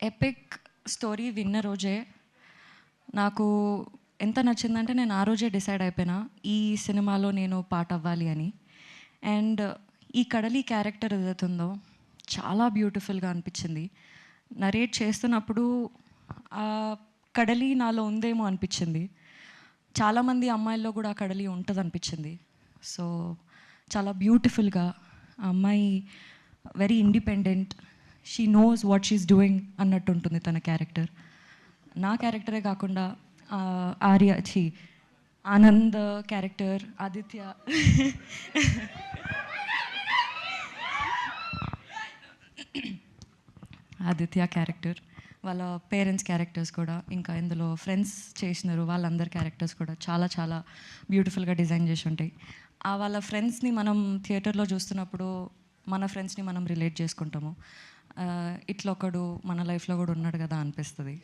Epic story విన్న రోజే నాకు ఎంత నచ్చిందంటే నేను ఆ రోజే డిసైడ్ అయిపోయినా ఈ సినిమాలో నేను పార్ట్ అవ్వాలి అని. అండ్ ఈ కడలి క్యారెక్టర్ ఏదైతుందో చాలా బ్యూటిఫుల్గా అనిపించింది. నరేట్ చేస్తున్నప్పుడు ఆ కడలి నాలో ఉందేమో అనిపించింది. చాలామంది అమ్మాయిల్లో కూడా ఆ కడలి ఉంటుంది అనిపించింది. సో చాలా బ్యూటిఫుల్గా ఆ అమ్మాయి very independent, she knows what she is doing అన్నట్టు ఉంటుంది తన క్యారెక్టర్. నా క్యారెక్టరే కాకుండా ఆర్య ఆనంద్ క్యారెక్టర్, ఆదిత్య క్యారెక్టర్, వాళ్ళ పేరెంట్స్ క్యారెక్టర్స్ కూడా, ఇంకా ఇందులో ఫ్రెండ్స్ చేసినారు వాళ్ళందరి క్యారెక్టర్స్ కూడా చాలా చాలా బ్యూటిఫుల్గా డిజైన్ చేసి ఉంటాయి. వాళ్ళ ఫ్రెండ్స్ని మనం థియేటర్లో చూస్తున్నప్పుడు మన ఫ్రెండ్స్ని మనం రిలేట్ చేసుకుంటాము. ఇట్లా ఒకడు మన లైఫ్లో కూడా ఉన్నాడు కదా అనిపిస్తుంది.